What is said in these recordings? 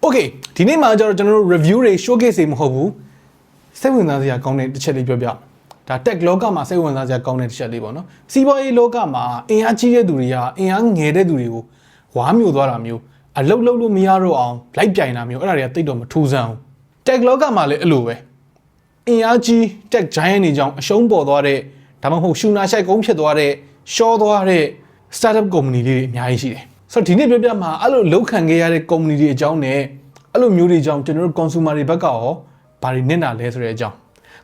Okay ဒီနေ့မှာကျတော့ကျွန်တော်တို့ review တွေ showcase တွေမဟုတ်ဘူးစိတ်ဝင်စားစရာကောင်းတဲ့တစ်ချက်လေးပြောပြဒါ tech လောကမှာစိတ်ဝင်စားစရာကောင်းတဲ့တစ်ချက်လေးပေါ့နော်စီးပွားရေးလောကမှာအင်အားကြီးတဲ့သူတွေကအင်အားငယ်တဲ့သူတွေကိုဝါမျိုးသွားတာမျိုးအလုတ်လုတ်လို့မရတော့အောင်လိုက်ပြိုင်တာမျိုးအဲ့ဒါတွေကတိတ်တော့မထူးဆန်းဘူး tech လောကမှာလည်းအဲ့လိုပဲအင်အားကြီး tech giant တွေကြောင့်အရှုံးပေါ်သွားတဲ့ဒါမှမဟုတ်ရှူနာရှိုက်ကုန်းဖြစ်သွားတဲ့ရှော့သွားတဲ့ startup company တွေအများကြီးရှိတယ်ဆိုတော့ဒီနေ့ပြောပြမှာအဲ့လိုလောက်ခံခဲ့ရတဲ့ company တွေအကြောင်းနဲ့အဲ့လိုမျိုးတွေအကြောင်းကျွန်တော်တို့ consumer တွေဘက်ကရောဘာတွေနစ်နာလဲဆိုတဲ့အကြောင်း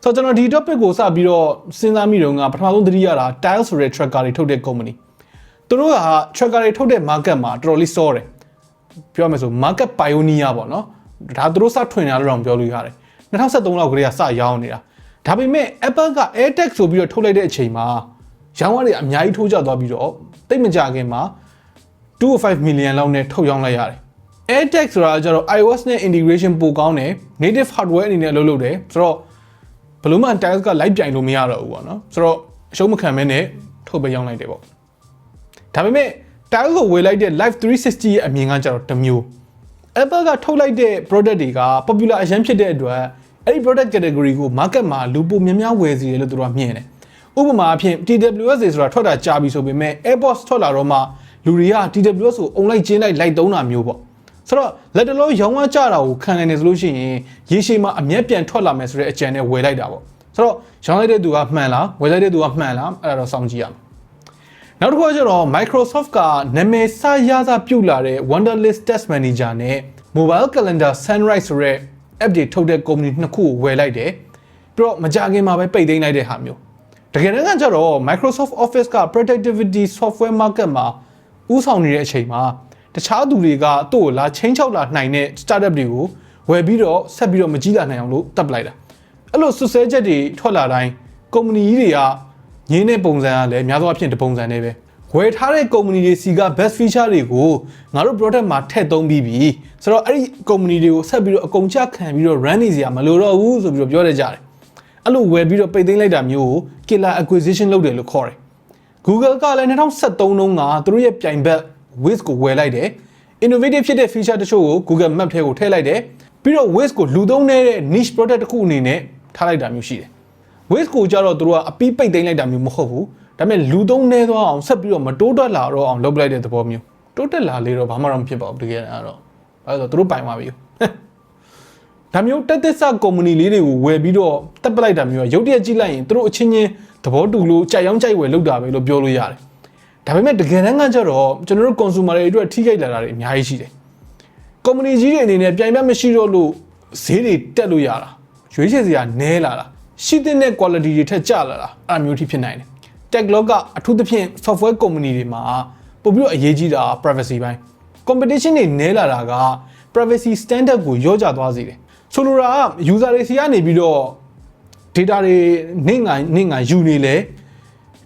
ဆိုတော့ကျွန်တော်ဒီ topic ကိုစပြီးတော့စဉ်းစားမိတော့ကပထမဆုံးသတိရတာ Tile ဆိုတဲ့ tracker တွေထုတ်တဲ့ company သူတို့က tracker တွေထုတ်တဲ့ market မှာတော်တော်လေးစောတယ်ပြောမယ်ဆို market pioneer ပေါ့နော်ဒါသူတို့စထွင်တာလို့တော့ပြောလို့ရတယ်2013လောက်ကလေးကစရောင်းနေတာဒါပေမဲ့ Apple က AirTag ဆိုပြီးတော့ထုတ်လိုက်တဲ့အချိန်မှာရောင်းရတဲ့အများကြီးထိုးကျသွားပြီးတော့တိတ်မကြခင်မှာ2.5 million လောက်နဲ့ထုတ်ရောင်းလိုက်ရတယ်AirTag ဆိုတာကျတော့ iOS နဲ့ integration ပိုကောင်းတယ် native hardware အနေနဲ့အလုပ်လုပ်တယ်ဆိုတော့ဘယ်လိုမှ Tiles ကလိုက်ပြိုင်လို့မရတော့ဘူးပေါ့နော်ဆိုတော့အရှုံးမခံမဲနဲ့ထုတ်ပေးရောင်းလိုက်တယ်ပေါ့ဒါပေမဲ့ Tiles ကိုဝယ်လိုက်တဲ့ Live 360ရဲ့အမြင်ကကျတော့တစ်မျိုး Apple ကထုတ်လိုက်တဲ့ product တွေက popular အရင်ဖြစ်တဲ့အတွက်အဲ့ဒီ product category ကို market မှာလူပိုများများဝယ်စီတယ်လို့သူတို့ကမြင်တယ်ဥပမာအဖြစ် TWS တွေဆိုတာထွက်တာကြာပြီဆိုပေမဲ့ AirPods ထွက်လာတော့မှလူတွေက TWS ကိုအုံလိုက်ကျင်းလိုက်သုံးတာမျိုးပေါ့ဆိုတော့လက်တလုံးရောင်းဝကြတာကိုခံနိုင်တယ်ဆိုလို့ရှိရင်ရေရှည်မှာအမျက်ပြန်ထွက်လာမယ်ဆိုတဲ့အကြံနဲ့ဝယ်လိုက်တာပေါ့ဆိုတော့ရောင်းလိုက်တဲ့သူကမှန်လားဝယ်လိုက်တဲ့သူကမှန်လားအဲ့ဒါတော့စောင့်ကြည့်ရမယ်နောက်တစ်ခုကကျတော့ Microsoft ကနာမည်စရစပြုတ်လာတဲ့ Wonderlist Test Manager နဲ့ Mobile Calendar Sunrise ဆိုတဲ့ app တွေထုတ်တဲ့ company နှစ်ခုကိုဝယ်လိုက်တယ်ပြီးတော့မကြခင်မှာပဲပိတ်သိမ်းလိုက်တဲ့ဟာမျိုးတကယ်တမ်းကကျတော့ Microsoft Office က productivity software market မှာဥဆောင်နေတဲ့အချိန်မှာတခြားသူတွေကသူ့ကိုလာချင်းချောက်လာနိုင်တဲ့ startup တွေကိုဝယ်ပြီးတော့ဆက်ပြီးတော့မကြီးလာနိုင်အောင်လို့တပ်ပလိုက်တာအဲ့လိုဆွဆွဲချက်တွေထွက်လာတိုင်း company ကြီးတွေကငင်းတဲ့ပုံစံကလည်းများသောအားဖြင့်တပုံစံနဲ့ပဲဝယ်ထားတဲ့ company တွေစီက best feature တွေကိုငါတို့ product မှာထည့်သုံးပြီးပြီဆိုတော့အဲ့ဒီ company တွေကိုဆက်ပြီးတော့အကုန်ချခံပြီးတော့ run နေစရာမလိုတော့ဘူးဆိုပြီးတော့ပြောရကြတယ်အဲ့လိုဝယ်ပြီးတော့ပိတ်သိမ်းလိုက်တာမျိုးကို killer acquisition လုပ်တယ်လို့ခေါ်တယ် Google ကလည်း2013တုန်းကသူတို့ရဲ့ပြိုင်ဘက် Wiz ကိုဝယ်လိုက်တယ် innovative ဖြစ်တဲ့ feature တချို့ကို Google Map ထဲကိုထည့်လိုက်တယ်ပြီးတော့ Wiz ကိုလူသုံးနေတဲ့ niche product တစ်ခုအနေနဲ့ထားလိုက်တာမျိုးရှိတယ် Wiz ကိုကြတော့သူတို့ကအပီးပိတ်သိမ်းလိုက်တာမျိုးမဟုတ်ဘူးဒါပေမဲ့လူသုံးနေသွားအောင်ဆက်ပြီးတော့မတိုးတက်လာတော့အောင်လုပ်လိုက်တဲ့သဘောမျိုးတိုးတက်လာလေတော့ဘာမှတော့မဖြစ်ပါဘူးတကယ်တော့အဲ့တော့သူတို့ပိုင်သွားပြီဒါမျိုးတက်တက်စ company လေးတွေကိုဝယ်ပြီးတော့တက်ပလိုက်တာမျိုးရုပ်တရက်ကြည့်လိုက်ရင်သူတို့အချင်းချင်းသဘောတူလို့ကြိုက်ရောင်းကြိုက်ဝယ်လုပ်တာပဲလို့ပြောလို့ရတယ်ဒါပေမဲ့တကယ်တမ်းကကျတော့ကျွန်တော်တို့ consumer တွေအတွက်ထိခိုက်လာတာတွေအများကြီးရှိတယ် company ကြီးတွေအနေနဲ့ပြိုင်ဘက်မရှိတော့လို့ဈေးတွေတက်လို့ရတာရွေးချယ်စရာနည်းလာတာရှိတဲ့ quality တွေထက်ကျလာတာအဲ့မျိုးထိဖြစ်နိုင်တယ် tech လောကအထူးသဖြင့် software company တွေမှာပို့ပြီးတော့အရေးကြီးတာ privacy ပိုင်း competition တွေနည်းလာတာက privacy standard ကိုလျော့ကျသွားစေတယ်ဆိုလိုတာက user တွေစီကနေပြီးတော့ data တွေနေငါယူနေလ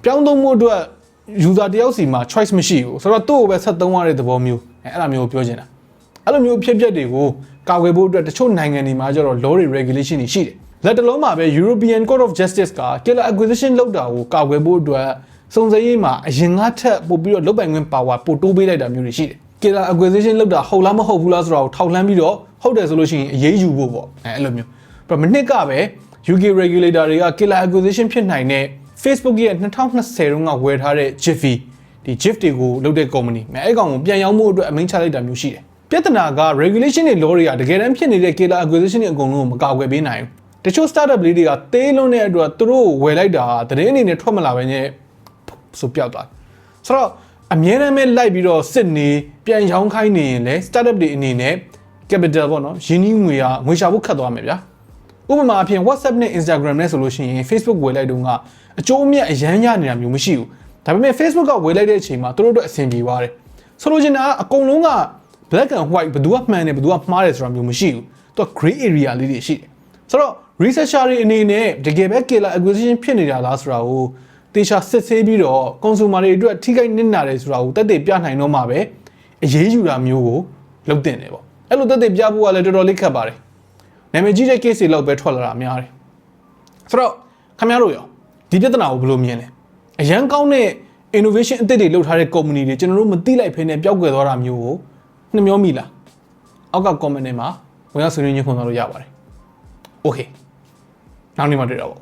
ေပြောင်းသုံးမှုအတွက် user တယောက်စီမှာ choice မရှိဘူးဆိုတော့သူ့ကိုပဲဆက်သုံးရတဲ့သဘောမျိုးအဲ့လိုမျိုးပြောချင်တာအဲ့လိုမျိုးဖြစ်ပျက်တွေကိုကာကွယ်ဖို့အတွက်တချို့နိုင်ငံတွေမှာကျတော့ law တွေ regulation တွေရှိတယ်လက်တလုံးမှာပဲ European Court of Justice က killer acquisition လုပ်တာကိုကာကွယ်ဖို့အတွက်စုံစမ်းရေးမှာအရင်ကထက်ပို့ပြီးတော့လုပ်ပိုင်ခွင့် power ပို့တိုးပေးလိုက်တာမျိုးတွေရှိတယ် killer acquisition လုပ်တာဟုတ်လားမဟုတ်ဘူးလားဆိုတာကိုထောက်လှမ်းပြီးတော့ဟုတ်တယ်ဆိုလို့ရှိရင်အရေးယူဖို့ပေါ့အဲ့လိုမျိုးပြီးတော့မနှစ်ကပဲ UK regulator တွေက killer acquisition ဖြစ်နိုင်တဲ့ Facebook ရဲ့2020တုန်းကဝယ်ထားတဲ့ Jiffy ဒီ GIF တွေကိုလုပ်တဲ့ company အဲ့ကောင်ကိုပြန်ရောင်းဖို့အတွက်အမိန့်ချလိုက်တာမျိုးရှိတယ်ပြဿနာက regulation တွေ law တွေကတကယ်တမ်းဖြစ်နေတဲ့ killer acquisition တွေအကုန်လုံးကိုမကာကွယ်ပေးနိုင်ဘူးတချို့ startup လေးတွေကသေးလွန်းတဲ့အတွက်သူတို့ဝယ်လိုက်တာသတင်းအနေနဲ့ထွက်မလာဘဲနဲ့ဆိုပြောက်သွားဆိုတော့အမြဲတမ်းပဲလိုက်ပြီးတော့စစ်နေပြန်ရောင်းခိုင်းနေရင်လည်း startup တွေအနေနဲ့ capital ပေါ့နော်ရင်းနှီးငွေရှာဖို့ခက်သွားမယ်ဗျာဥပမာအဖြစ် WhatsApp နဲ့ Instagram နဲ့ဆိုလို့ရှိရင် Facebook ဝယ်လိုက်တုန်းကအကျိုးအမြတ်အရန်ရနေတာမျိုးမရှိဘူးဒါပေမဲ့ Facebook ကဝယ်လိုက်တဲ့အချိန်မှာသူတို့အတွက်အဆင်ပြေသွားတယ်ဆိုလိုချင်တာကအကုန်လုံးက black and white ဘယ်သူကမှန်တယ်ဘယ်သူကမှားတယ်ဆိုတာမျိုးမရှိဘူးသူက gray area လေးတွေရှိတယ်ဆိုတော့ researcher တွေအနေနဲ့တကယ်ပဲ killer acquisition ဖြစ်နေတာလားဆိုတာကိုတေချာစစ်ဆေးပြီးတော့ consumer တွေအတွက်ထိခိုက်နစ်နာတယ်ဆိုတာကိုတက်တည်ပြနိုင်တော့မှပဲအရေးယူတာမျိုးကိုလုပ်တင်တယ်ပေါ့အဲ့လိုတက်တည်ပြဖို့ကလည်းတော်တော်လေးခက်ပါတယ်နာမည်ကြီးတဲ့ case တွေလောက်ပဲထွက်လာတာများတယ်ဆိုတော့ခင်ဗျားတို့ရောဒီပြဿနာကိုဘယ်လိုမြင်လဲအရန်ကောင်းတဲ့ innovation အသစ်တွေလုပ်ထားတဲ့ company တွေကျွန်တော်တို့မသိလိုက်ဖ ೇನೆပျောက်ကွယ်သွားတာမျိုးကိုနှမျောမိလား အောက်က comment တွေမှာဝင်ရောက်ဆွေးနွေးညှိနှိုင်းလို့ရပါတယ် okay နောက်နေ့မှတွေ့တော့ပါ